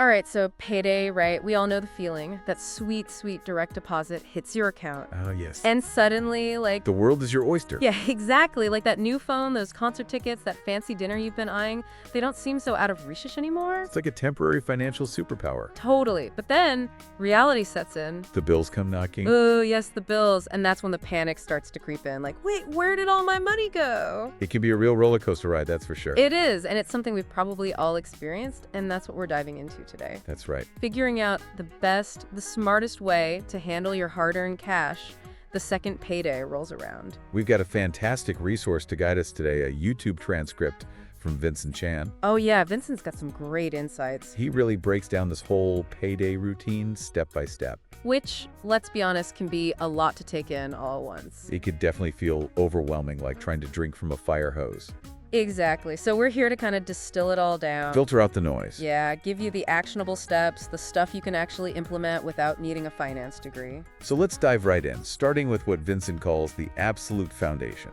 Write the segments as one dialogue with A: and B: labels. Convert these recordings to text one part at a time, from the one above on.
A: All right, so payday, right? We all know the feeling. That sweet, sweet direct deposit hits your account.
B: Oh, yes.
A: And suddenly, like,
B: The world is your oyster.
A: yeah, exactly. Like that new phone, those concert tickets, that fancy dinner you've been eyeing, they don't seem so out of reach anymore.
B: It's like a temporary financial superpower.
A: Totally. But then reality sets in.
B: The bills come knocking.
A: Oh, yes, the bills. And that's when the panic starts to creep in. Like, wait, where did all my money go?
B: It can be a real roller coaster ride, that's for sure.
A: It is. And it's something we've probably all experienced. And that's what we're diving into today.
B: That's right.
A: Figuring out the best, the smartest way to handle your hard-earned cash the second payday rolls around.
B: We've got a fantastic resource to guide us today, a YouTube transcript from Vincent Chan.
A: Oh yeah, Vincent's got some great insights.
B: He really breaks down this whole payday routine step by step.
A: Which, let's be honest, can be a lot to take in all at once.
B: It could definitely feel overwhelming, like trying to drink from a fire hose.
A: Exactly. So we're here to kind of distill it all down.
B: Filter out the noise.
A: Yeah, give you the actionable steps, the stuff you can actually implement without needing a finance degree.
B: So let's dive right in, starting with what Vincent calls the absolute foundation.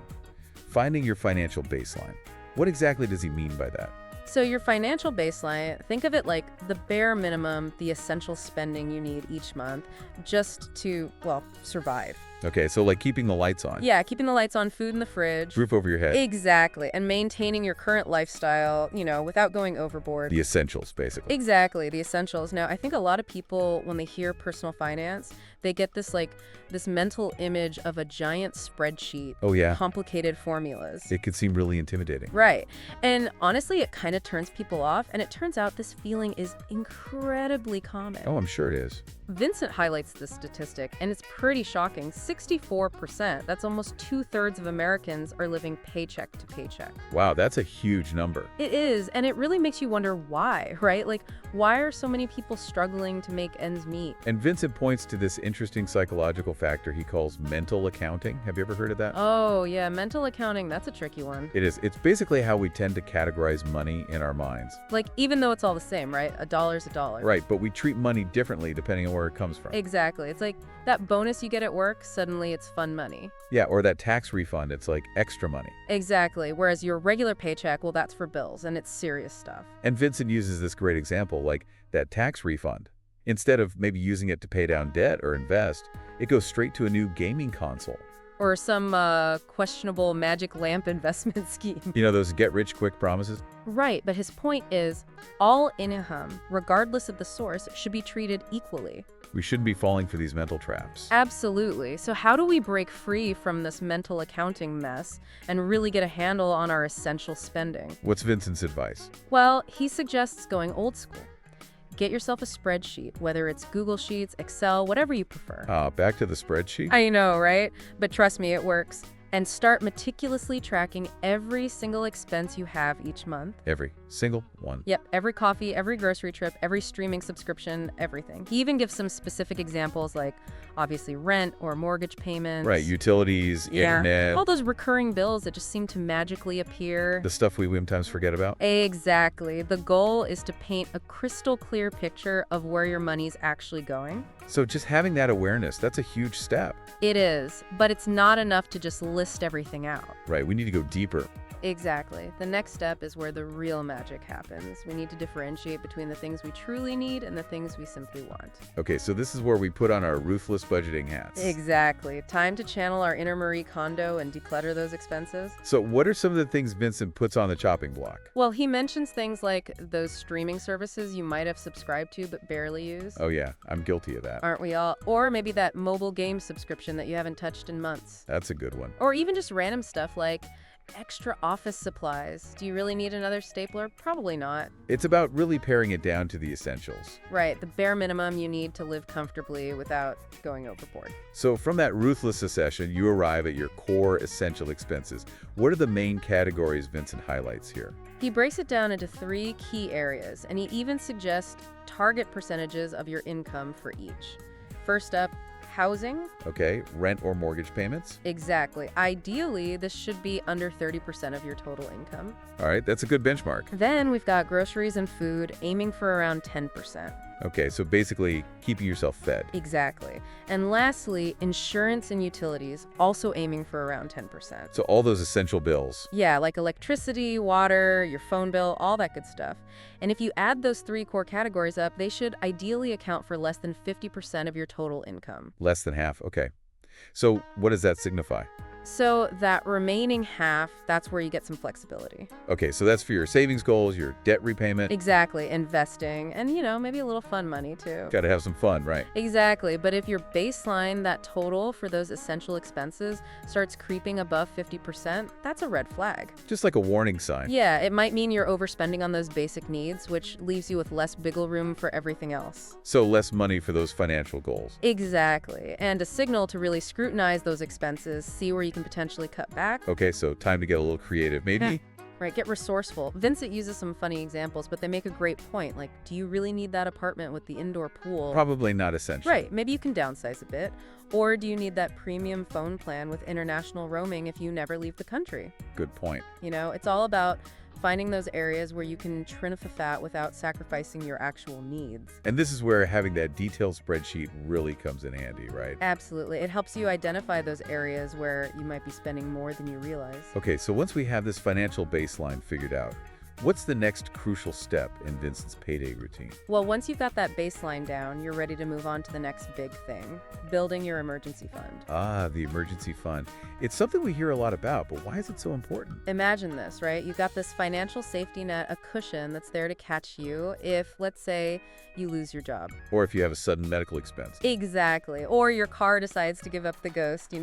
B: Finding your financial baseline. What exactly does he mean by that?
A: So your financial baseline, think of it like the bare minimum, the essential spending you need each month just to, well, survive.
B: Okay, so like keeping the lights on.
A: Yeah, keeping the lights on, food in the fridge.
B: Roof over your head.
A: Exactly. And maintaining your current lifestyle, without going overboard.
B: The essentials, basically.
A: Exactly, the essentials. Now, I think a lot of people, when they hear personal finance, they get this mental image of a giant spreadsheet.
B: Oh, yeah.
A: Complicated formulas.
B: It could seem really intimidating.
A: Right. And honestly, it kind of turns people off. And it turns out this feeling is incredibly common.
B: Oh, I'm sure it is.
A: Vincent highlights this statistic, and it's pretty shocking. 64%, that's almost 2/3 of Americans, are living paycheck to paycheck.
B: Wow, that's a huge number.
A: It is, and it really makes you wonder why, right? Like, why are so many people struggling to make ends meet?
B: And Vincent points to this interesting psychological factor he calls mental accounting. Have you ever heard of that?
A: Oh, yeah, mental accounting, that's a tricky one.
B: It is. It's basically how we tend to categorize money in our minds.
A: Like, even though it's all the same, right? A dollar's a dollar.
B: Right, but we treat money differently depending on where it comes from.
A: Exactly. It's like that bonus you get at work, suddenly it's fun money.
B: Yeah, or that tax refund, it's like extra money.
A: Exactly. Whereas your regular paycheck, well, that's for bills, and it's serious stuff.
B: And Vincent uses this great example, like that tax refund. Instead of maybe using it to pay down debt or invest, it goes straight to a new gaming console.
A: Or some questionable magic lamp investment scheme.
B: You know, those get-rich-quick promises?
A: Right, but his point is, all income, regardless of the source, should be treated equally.
B: We shouldn't be falling for these mental traps.
A: Absolutely. So how do we break free from this mental accounting mess and really get a handle on our essential spending?
B: What's Vincent's advice?
A: Well, he suggests going old school. Get yourself a spreadsheet, whether it's Google Sheets, Excel, whatever you prefer.
B: Back to the spreadsheet?
A: I know, right? But trust me, it works. And start meticulously tracking every single expense you have each month.
B: Every single one.
A: Yep, every coffee, every grocery trip, every streaming subscription, everything. He even gives some specific examples like, obviously, rent or mortgage payments.
B: Right, utilities, internet.
A: All those recurring bills that just seem to magically appear.
B: The stuff we sometimes forget about.
A: Exactly. The goal is to paint a crystal clear picture of where your money's actually going.
B: So just having that awareness, that's a huge step.
A: It is, but it's not enough to just list everything out.
B: Right, we need to go deeper.
A: Exactly. The next step is where the real magic happens. We need to differentiate between the things we truly need and the things we simply want.
B: Okay, so this is where we put on our ruthless budgeting hats.
A: Exactly. Time to channel our inner Marie Kondo and declutter those expenses.
B: So what are some of the things Vincent puts on the chopping block?
A: Well, he mentions things like those streaming services you might have subscribed to but barely use.
B: Oh yeah, I'm guilty of that.
A: Aren't we all? Or maybe that mobile game subscription that you haven't touched in months.
B: That's a good one.
A: Or even just random stuff like extra office supplies. Do you really need another stapler? Probably not.
B: It's about really paring it down to the essentials.
A: Right, the bare minimum you need to live comfortably without going overboard.
B: So from that ruthless accession, you arrive at your core essential expenses. What are the main categories Vincent highlights here?
A: He breaks it down into 3 key areas, and he even suggests target percentages of your income for each. First up, housing.
B: Okay, rent or mortgage payments.
A: Exactly. Ideally, this should be under 30% of your total income.
B: All right, that's a good benchmark.
A: Then we've got groceries and food, aiming for around 10%.
B: Okay, so basically keeping yourself fed.
A: Exactly. And lastly, insurance and utilities, also aiming for around 10%.
B: So all those essential bills.
A: Yeah, like electricity, water, your phone bill, all that good stuff. And if you add those three core categories up, they should ideally account for less than 50% of your total income.
B: Less than half, okay. So what does that signify?
A: So that remaining half, that's where you get some flexibility.
B: Okay, so that's for your savings goals, your debt repayment.
A: Exactly, investing, and maybe a little fun money too.
B: Got to have some fun, right?
A: Exactly, but if your baseline, that total for those essential expenses, starts creeping above 50%, that's a red flag.
B: Just like a warning sign.
A: Yeah, it might mean you're overspending on those basic needs, which leaves you with less wiggle room for everything else.
B: So less money for those financial goals.
A: Exactly, and a signal to really scrutinize those expenses, see where you can potentially cut back.
B: Okay, so time to get a little creative. Maybe
A: Right, get resourceful. Vincent uses some funny examples, but they make a great point. Like, do you really need that apartment with the indoor pool?
B: probably not essential.
A: Right, maybe you can downsize a bit. Or do you need that premium phone plan with international roaming if you never leave the country?
B: Good point.
A: It's all about finding those areas where you can trim the fat without sacrificing your actual needs.
B: And this is where having that detailed spreadsheet really comes in handy, right?
A: Absolutely. It helps you identify those areas where you might be spending more than you realize.
B: Okay, so once we have this financial baseline figured out, what's the next crucial step in Vincent's payday routine?
A: Well, once you've got that baseline down, you're ready to move on to the next big thing, building your emergency fund.
B: Ah, the emergency fund. It's something we hear a lot about, but why is it so important?
A: Imagine this, right? You've got this financial safety net, a cushion that's there to catch you if, let's say, you lose your job.
B: Or if you have a sudden medical expense.
A: Exactly. Or your car decides to give up the ghost,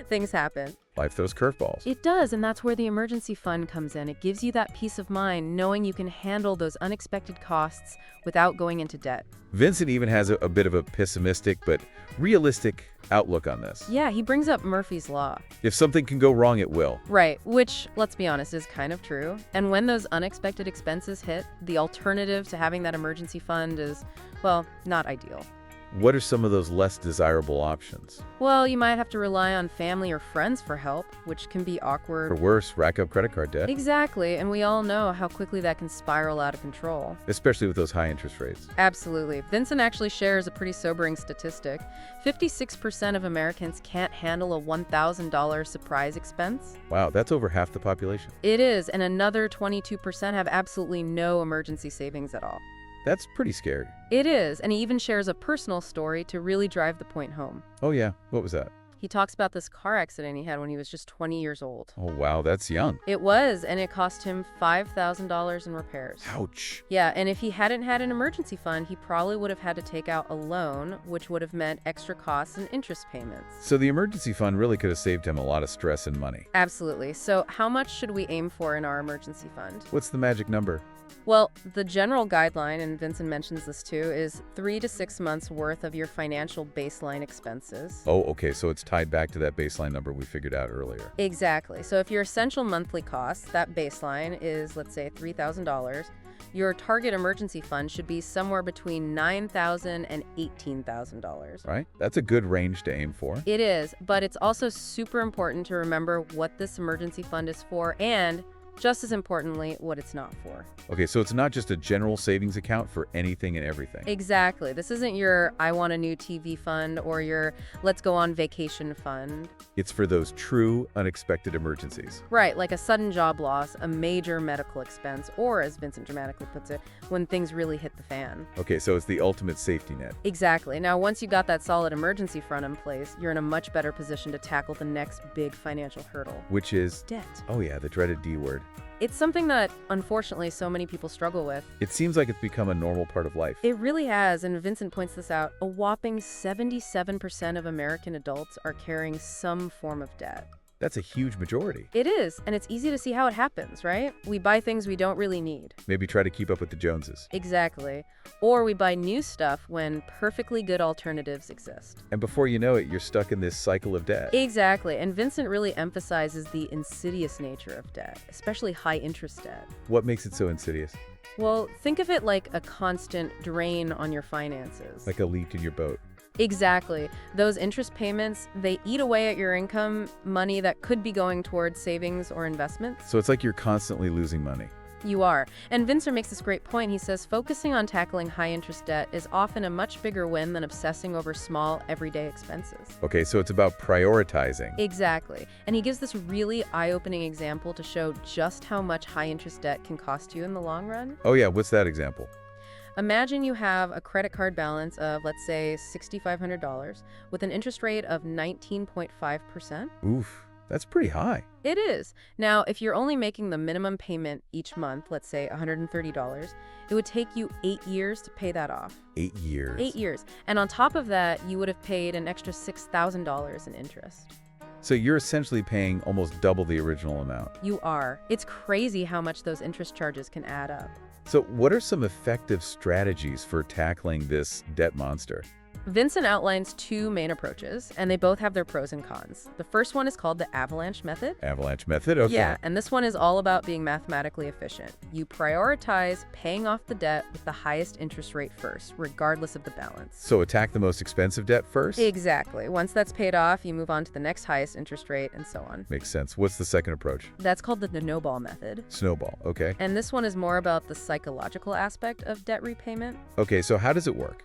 A: Things happen.
B: Life throws curveballs.
A: It does, and that's where the emergency fund comes in. It gives you that peace of mind knowing you can handle those unexpected costs without going into debt.
B: Vincent even has a bit of a pessimistic but realistic outlook on this.
A: Yeah, he brings up Murphy's Law.
B: If something can go wrong, it will.
A: Right, which, let's be honest, is kind of true. And when those unexpected expenses hit, the alternative to having that emergency fund is, well, not ideal.
B: What are some of those less desirable options?
A: Well, you might have to rely on family or friends for help, which can be awkward.
B: Or worse, rack up credit card debt.
A: Exactly, and we all know how quickly that can spiral out of control.
B: Especially with those high interest rates.
A: Absolutely. Vincent actually shares a pretty sobering statistic. 56% of Americans can't handle a $1,000 surprise expense.
B: Wow, that's over half the population.
A: It is, and another 22% have absolutely no emergency savings at all.
B: That's pretty scary.
A: It is, and he even shares a personal story to really drive the point home.
B: Oh yeah, what was that?
A: He talks about this car accident he had when he was just 20 years old.
B: Oh wow, that's young.
A: It was, and it cost him $5,000 in repairs.
B: Ouch.
A: Yeah, and if he hadn't had an emergency fund, he probably would have had to take out a loan, which would have meant extra costs and interest payments.
B: So the emergency fund really could have saved him a lot of stress and money.
A: Absolutely. So how much should we aim for in our emergency fund?
B: What's the magic number?
A: Well, the general guideline, and Vincent mentions this too, is 3 to 6 months worth of your financial baseline expenses.
B: Oh, okay, so it's tied back to that baseline number we figured out earlier.
A: Exactly. So if your essential monthly cost, that baseline is, let's say, $3,000, your target emergency fund should be somewhere between $9,000 and $18,000.
B: Right? That's a good range to aim for.
A: It is, but it's also super important to remember what this emergency fund is for and, just as importantly, what it's not for.
B: Okay, so it's not just a general savings account for anything and everything.
A: Exactly. This isn't your I want a new TV fund or your let's go on vacation fund.
B: It's for those true unexpected emergencies.
A: Right, like a sudden job loss, a major medical expense, or as Vincent dramatically puts it, when things really hit the fan.
B: Okay, so it's the ultimate safety net.
A: Exactly. Now, once you got that solid emergency fund in place, you're in a much better position to tackle the next big financial hurdle.
B: Which is?
A: Debt.
B: Oh yeah, the dreaded D word.
A: It's something that, unfortunately, so many people struggle with.
B: It seems like it's become a normal part of life.
A: It really has, and Vincent points this out. A whopping 77% of American adults are carrying some form of debt.
B: That's a huge majority.
A: It is, and it's easy to see how it happens, right? We buy things we don't really need.
B: Maybe try to keep up with the Joneses.
A: Exactly. Or we buy new stuff when perfectly good alternatives exist.
B: And before you know it, you're stuck in this cycle of debt.
A: Exactly, and Vincent really emphasizes the insidious nature of debt, especially high-interest debt.
B: What makes it so insidious?
A: Well, think of it like a constant drain on your finances.
B: Like a leak in your boat.
A: Exactly. Those interest payments, they eat away at your income, money that could be going towards savings or investments.
B: So it's like you're constantly losing money.
A: You are. And Vincent makes this great point. He says focusing on tackling high-interest debt is often a much bigger win than obsessing over small, everyday expenses.
B: Okay, so it's about prioritizing.
A: Exactly. And he gives this really eye-opening example to show just how much high-interest debt can cost you in the long run.
B: Oh yeah, what's that example?
A: Imagine you have a credit card balance of, let's say, $6,500 with an interest rate of 19.5%.
B: Oof, that's pretty high.
A: It is. Now, if you're only making the minimum payment each month, let's say $130, it would take you 8 years to pay that off.
B: 8 years.
A: 8 years. And on top of that, you would have paid an extra $6,000 in interest.
B: So you're essentially paying almost double the original amount.
A: You are. It's crazy how much those interest charges can add up.
B: So what are some effective strategies for tackling this debt monster?
A: Vincent outlines two main approaches, and they both have their pros and cons. The first one is called the avalanche method.
B: Avalanche method? Okay.
A: Yeah, and this one is all about being mathematically efficient. You prioritize paying off the debt with the highest interest rate first, regardless of the balance.
B: So attack the most expensive debt first?
A: Exactly. Once that's paid off, you move on to the next highest interest rate, and so on.
B: Makes sense. What's the second approach?
A: That's called the snowball method.
B: Snowball, okay.
A: And this one is more about the psychological aspect of debt repayment.
B: Okay, so how does it work?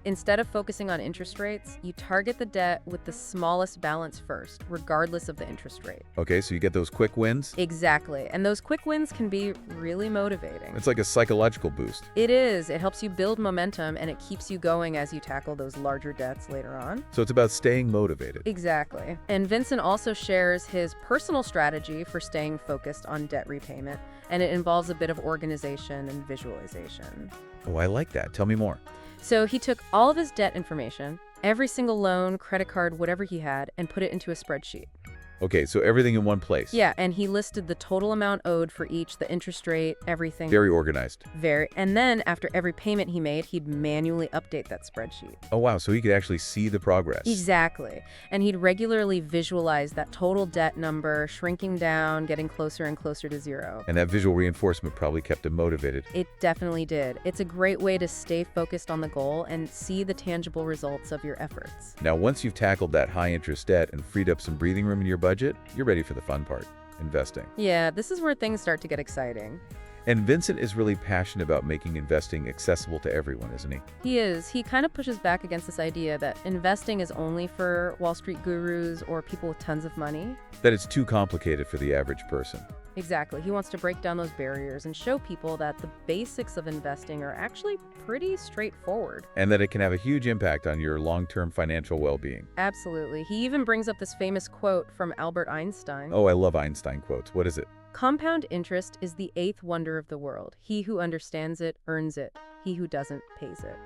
A: Instead of focusing on interest rates, you target the debt with the smallest balance first, regardless of the interest rate.
B: Okay, so you get those quick wins?
A: Exactly. And those quick wins can be really motivating.
B: It's like a psychological boost.
A: It is. It helps you build momentum, and it keeps you going as you tackle those larger debts later on.
B: So it's about staying motivated.
A: Exactly. And Vincent also shares his personal strategy for staying focused on debt repayment, and it involves a bit of organization and visualization.
B: Oh, I like that. Tell me more.
A: So he took all of his debt information, every single loan, credit card, whatever he had, and put it into a spreadsheet.
B: Okay, so everything in one place.
A: Yeah, and he listed the total amount owed for each, the interest rate, everything.
B: Very organized.
A: And then after every payment he made, he'd manually update that spreadsheet.
B: Oh, wow, so he could actually see the progress.
A: Exactly. And he'd regularly visualize that total debt number, shrinking down, getting closer and closer to zero.
B: And that visual reinforcement probably kept him motivated.
A: It definitely did. It's a great way to stay focused on the goal and see the tangible results of your efforts.
B: Now, once you've tackled that high-interest debt and freed up some breathing room in your budget, you're ready for the fun part, investing.
A: Yeah, this is where things start to get exciting.
B: And Vincent is really passionate about making investing accessible to everyone, isn't he?
A: He is. He kind of pushes back against this idea that investing is only for Wall Street gurus or people with tons of money.
B: That it's too complicated for the average person.
A: Exactly. He wants to break down those barriers and show people that the basics of investing are actually pretty straightforward.
B: And that it can have a huge impact on your long-term financial well-being.
A: Absolutely. He even brings up this famous quote from Albert Einstein.
B: Oh, I love Einstein quotes. What is it?
A: Compound interest is the eighth wonder of the world. He who understands it earns it. He who doesn't pays it.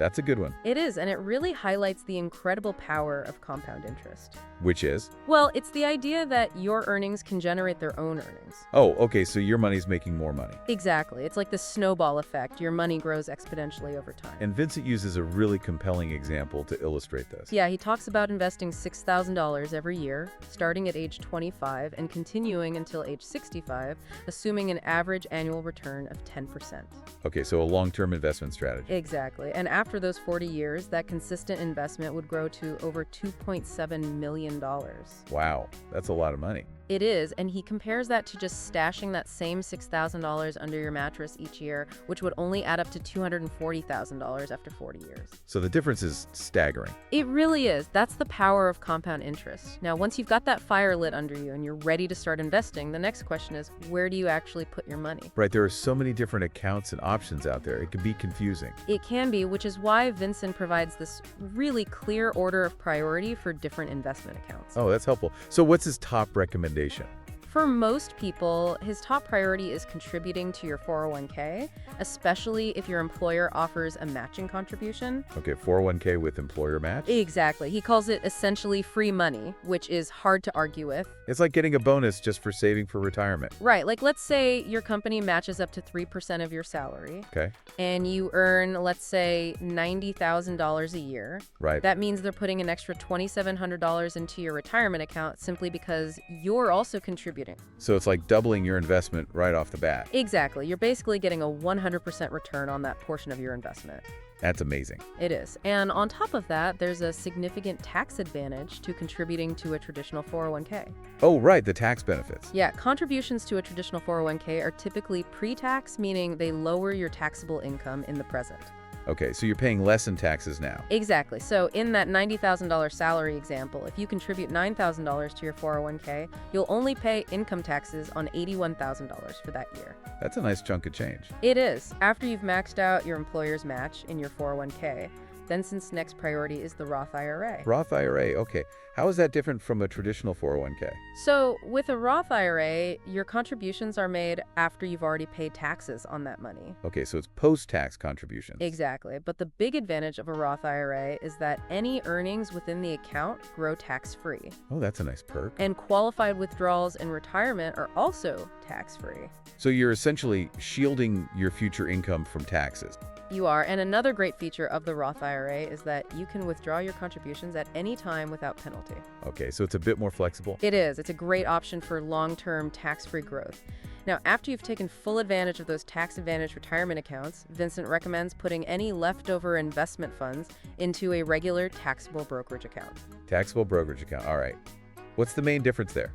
B: That's a good one.
A: It is, and it really highlights the incredible power of compound interest.
B: Which is?
A: Well, it's the idea that your earnings can generate their own earnings.
B: Oh, okay, so your money's making more money.
A: Exactly. It's like the snowball effect. Your money grows exponentially over time.
B: And Vincent uses a really compelling example to illustrate this.
A: Yeah, he talks about investing $6,000 every year, starting at age 25 and continuing until age 65, assuming an average annual return of 10%.
B: Okay, so a long-term investment strategy.
A: Exactly. And after those 40 years, that consistent investment would grow to over $2.7 million.
B: Wow, that's a lot of money.
A: It is, and he compares that to just stashing that same $6,000 under your mattress each year, which would only add up to $240,000 after 40 years.
B: So the difference is staggering.
A: It really is. That's the power of compound interest. Now, once you've got that fire lit under you and you're ready to start investing, the next question is, where do you actually put your money?
B: Right, there are so many different accounts and options out there. It can be confusing.
A: It can be, which is why Vincent provides this really clear order of priority for different investment accounts.
B: Oh, that's helpful. So what's his top recommendation?
A: For most people, his top priority is contributing to your 401k, especially if your employer offers a matching contribution.
B: Okay, 401k with employer match?
A: Exactly. He calls it essentially free money, which is hard to argue with.
B: It's like getting a bonus just for saving for retirement.
A: Right. Like, let's say your company matches up to 3% of your salary.
B: Okay.
A: And you earn, let's say, $90,000 a year.
B: Right.
A: That means they're putting an extra $2,700 into your retirement account simply because you're also contributing.
B: So it's like doubling your investment right off the bat.
A: Exactly. You're basically getting a 100% return on that portion of your investment.
B: That's amazing.
A: It is. And on top of that, there's a significant tax advantage to contributing to a traditional 401k.
B: Oh, right, the tax benefits.
A: Yeah, contributions to a traditional 401k are typically pre-tax, meaning they lower your taxable income in the present.
B: Okay, so you're paying less in taxes now.
A: Exactly. So in that $90,000 salary example, if you contribute $9,000 to your 401k, you'll only pay income taxes on $81,000 for that year.
B: That's a nice chunk of change.
A: It is. After you've maxed out your employer's match in your 401k, Vincent's next priority is the Roth IRA.
B: Roth IRA, okay. How is that different from a traditional 401k?
A: So with a Roth IRA, your contributions are made after you've already paid taxes on that money.
B: Okay, so it's post-tax contributions.
A: Exactly. But the big advantage of a Roth IRA is that any earnings within the account grow tax-free.
B: Oh, that's a nice perk.
A: And qualified withdrawals in retirement are also tax-free.
B: So you're essentially shielding your future income from taxes.
A: You are. And another great feature of the Roth IRA is that you can withdraw your contributions at any time without penalty.
B: Okay, so it's a bit more flexible.
A: It is. It's a great option for long-term tax-free growth. Now, after you've taken full advantage of those tax-advantaged retirement accounts, Vincent recommends putting any leftover investment funds into a regular taxable brokerage account.
B: Taxable brokerage account, all right. What's the main difference there?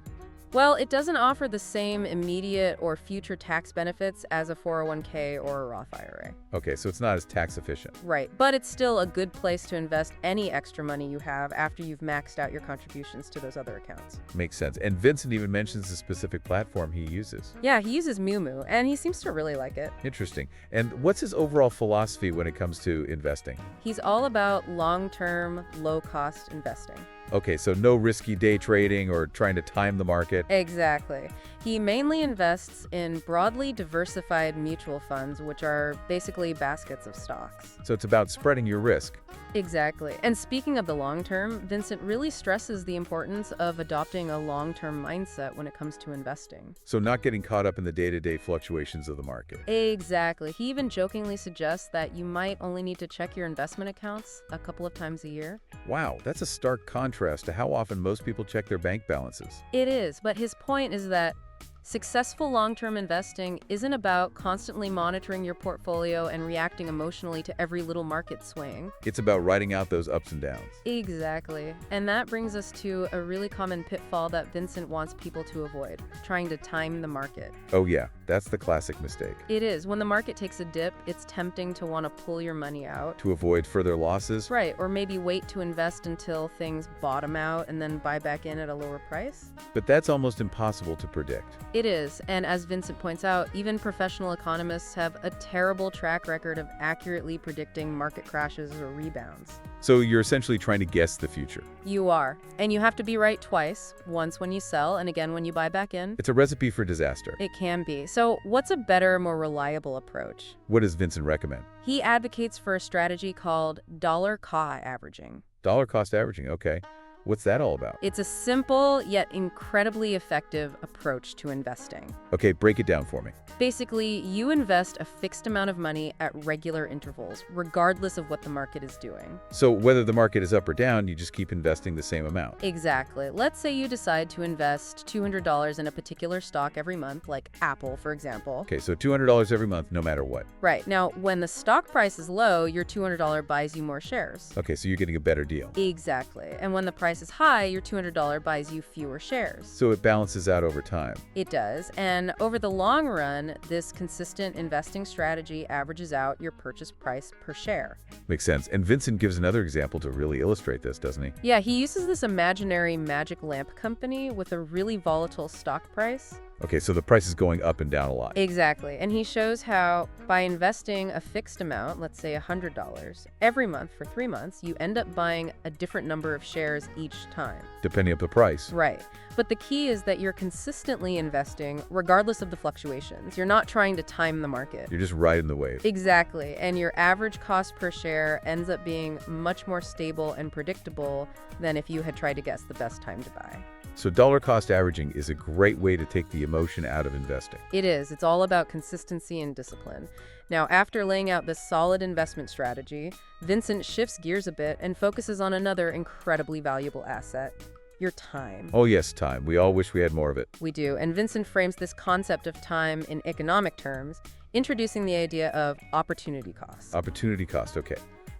A: Well, it doesn't offer the same immediate or future tax benefits as a 401k or a Roth IRA.
B: Okay, so it's not as tax efficient.
A: Right, but it's still a good place to invest any extra money you have after you've maxed out your contributions to those other accounts.
B: Makes sense. And Vincent even mentions the specific platform he uses.
A: Yeah, he uses Moomoo, and he seems to really like it.
B: Interesting. And what's his overall philosophy when it comes to investing?
A: He's all about long-term, low-cost investing.
B: Okay, so no risky day trading or trying to time the market.
A: Exactly. He mainly invests in broadly diversified mutual funds, which are basically baskets of stocks.
B: So it's about spreading your risk.
A: Exactly. And speaking of the long term, Vincent really stresses the importance of adopting a long-term mindset when it comes to investing.
B: So not getting caught up in the day-to-day fluctuations of the market.
A: Exactly. He even jokingly suggests that you might only need to check your investment accounts a couple of times a year.
B: Wow, that's a stark contrast to how often most people check their bank balances.
A: It is, but his point is that successful long-term investing isn't about constantly monitoring your portfolio and reacting emotionally to every little market swing.
B: It's about riding out those ups and downs.
A: Exactly. And that brings us to a really common pitfall that Vincent wants people to avoid, trying to time the market.
B: Oh yeah, that's the classic mistake.
A: It is. When the market takes a dip, it's tempting to want to pull your money out.
B: To avoid further losses?
A: Right, or maybe wait to invest until things bottom out and then buy back in at a lower price.
B: But that's almost impossible to predict.
A: It is, and as Vincent points out, even professional economists have a terrible track record of accurately predicting market crashes or rebounds.
B: So you're essentially trying to guess the future.
A: You are, and you have to be right twice, once when you sell and again when you buy back in.
B: It's a recipe for disaster.
A: It can be. So what's a better, more reliable approach?
B: What does Vincent recommend?
A: He advocates for a strategy called dollar-cost averaging.
B: Dollar cost averaging, okay. What's that all about?
A: It's a simple yet incredibly effective approach to investing.
B: Okay, break it down for me.
A: Basically, you invest a fixed amount of money at regular intervals, regardless of what the market is doing.
B: So whether the market is up or down, you just keep investing the same amount.
A: Exactly. Let's say you decide to invest $200 in a particular stock every month, like Apple, for example.
B: Okay, so $200 every month, no matter what.
A: Right. Now, when the stock price is low, your $200 buys you more shares.
B: Okay, so you're getting a better deal.
A: Exactly. And when the price is high, your $200 buys you fewer shares.
B: So it balances out over time.
A: It does. And over the long run, this consistent investing strategy averages out your purchase price per share.
B: Makes sense. And Vincent gives another example to really illustrate this, doesn't he?
A: Yeah, he uses this imaginary magic lamp company with a really volatile stock price.
B: Okay, so the price is going up and down a lot.
A: Exactly. And he shows how by investing a fixed amount, let's say $100, every month for 3 months, you end up buying a different number of shares each time.
B: Depending on the price.
A: Right. But the key is that you're consistently investing regardless of the fluctuations. You're not trying to time the market.
B: You're just riding the wave.
A: Exactly. And your average cost per share ends up being much more stable and predictable than if you had tried to guess the best time to buy.
B: So dollar cost averaging is a great way to take the emotion out of investing.
A: It is. It's all about consistency and discipline. Now, after laying out this solid investment strategy, Vincent shifts gears a bit and focuses on another incredibly valuable asset: your time.
B: Oh yes, time. We all wish we had more of it.
A: We do. And Vincent frames this concept of time in economic terms. introducing the idea of opportunity cost.
B: Opportunity cost, okay.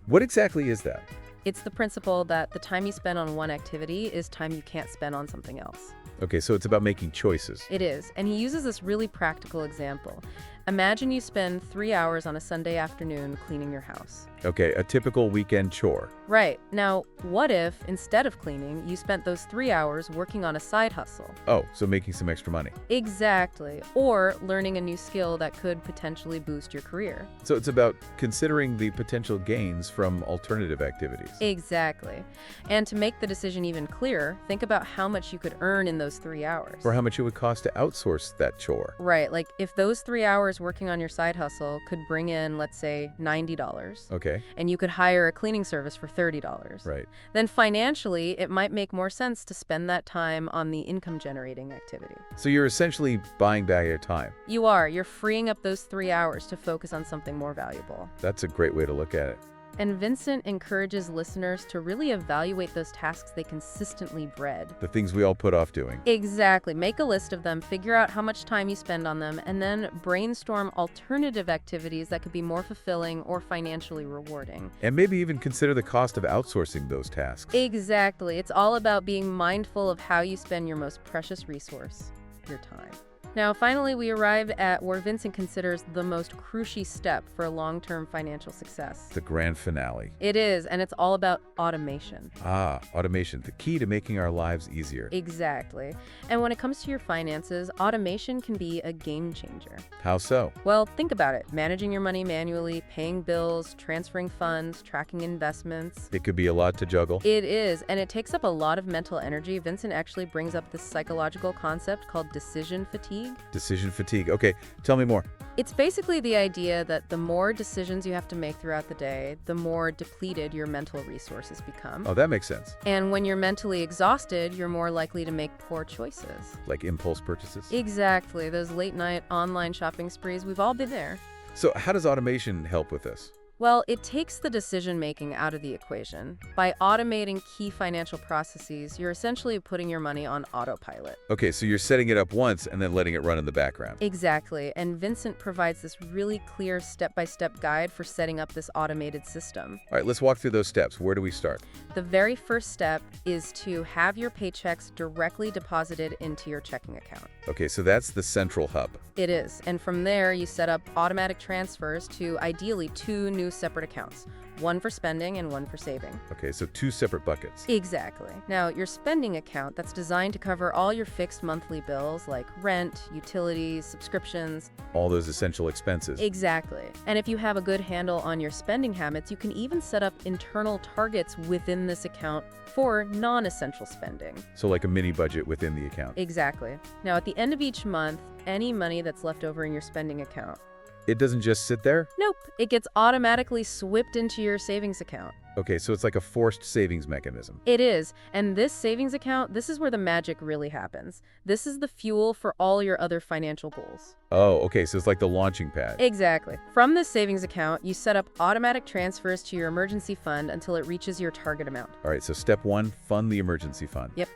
B: What exactly is that?
A: It's the principle that the time you spend on one activity is time you can't spend on something else.
B: Okay, so it's about making choices.
A: It is, and he uses this really practical example. Imagine you spend 3 hours on a Sunday afternoon cleaning your house.
B: Okay, a typical weekend chore.
A: Right. Now, what if, instead of cleaning, you spent those 3 hours working on a side hustle?
B: Oh, so making some extra money.
A: Exactly. Or learning a new skill that could potentially boost your career.
B: So it's about considering the potential gains from alternative activities.
A: Exactly. And to make the decision even clearer, think about how much you could earn in those 3 hours.
B: Or how much it would cost to outsource that chore.
A: Right. Like if those 3 hours working on your side hustle could bring in, let's say, $90.
B: Okay.
A: And you could hire a cleaning service for $30.
B: Right.
A: Then financially, it might make more sense to spend that time on the income-generating activity.
B: So you're essentially buying back your time.
A: You are. You're freeing up those 3 hours to focus on something more valuable.
B: That's a great way to look at it.
A: And Vincent encourages listeners to really evaluate those tasks they consistently dread.
B: The things we all put off doing.
A: Exactly. Make a list of them, figure out how much time you spend on them, and then brainstorm alternative activities that could be more fulfilling or financially rewarding.
B: And maybe even consider the cost of outsourcing those tasks.
A: Exactly. It's all about being mindful of how you spend your most precious resource, your time. Now, finally, we arrived at where Vincent considers the most crucial step for long-term financial success.
B: The grand finale.
A: It is, and it's all about automation.
B: Ah, automation, the key to making our lives easier.
A: Exactly. And when it comes to your finances, automation can be a game changer.
B: How so?
A: Well, think about it. Managing your money manually, paying bills, transferring funds, tracking investments.
B: It could be a lot to juggle.
A: It is, and it takes up a lot of mental energy. Vincent actually brings up this psychological concept called decision fatigue.
B: Decision fatigue. Okay, tell me more.
A: It's basically the idea that the more decisions you have to make throughout the day, the more depleted your mental resources become.
B: Oh, that makes sense.
A: And when you're mentally exhausted, you're more likely to make poor choices.
B: Like impulse purchases?
A: Exactly. Those late-night online shopping sprees, we've all been there.
B: So how does automation help with this?
A: Well, it takes the decision-making out of the equation. By automating key financial processes, you're essentially putting your money on autopilot.
B: Okay, so you're setting it up once and then letting it run in the background.
A: Exactly, and Vincent provides this really clear step-by-step guide for setting up this automated system.
B: All right, let's walk through those steps. Where do we start?
A: The very first step is to have your paychecks directly deposited into your checking account.
B: Okay, so that's the central hub.
A: It is, and from there you set up automatic transfers to ideally 2 new separate accounts, one for spending and one for saving.
B: Okay, so 2 separate buckets.
A: Exactly. Now, your spending account that's designed to cover all your fixed monthly bills like rent, utilities, subscriptions.
B: All those essential expenses.
A: Exactly. And if you have a good handle on your spending habits, you can even set up internal targets within this account for non-essential spending.
B: So like a mini budget within the account.
A: Exactly. Now, at the end of each month, any money that's left over in your spending account,
B: It doesn't just sit there?
A: nope, it gets automatically swept into your savings account.
B: Okay, so it's like a forced savings mechanism.
A: It is, and this savings account, this is where the magic really happens. This is the fuel for all your other financial goals.
B: Oh, okay, so it's like the launching pad.
A: Exactly. From this savings account, you set up automatic transfers to your emergency fund until it reaches your target amount.
B: All right, so step 1, fund the emergency fund.
A: Yep.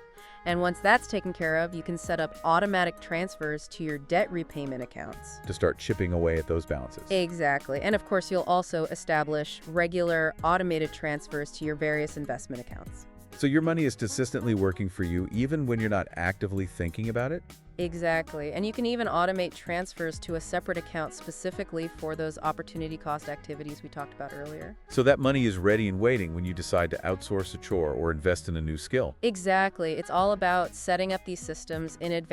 A: And once that's taken care of, you can set up automatic transfers to your debt repayment accounts.
B: To start chipping away at those balances.
A: Exactly. And of course, you'll also establish regular automated transfers to your various investment accounts.
B: So your money is consistently working for you even when you're not actively thinking about it?
A: Exactly. And you can even automate transfers to a separate account specifically for those opportunity cost activities we talked about earlier.
B: So that money is ready and waiting when you decide to outsource a chore or invest in a new skill.
A: Exactly. It's all about setting up these systems in advance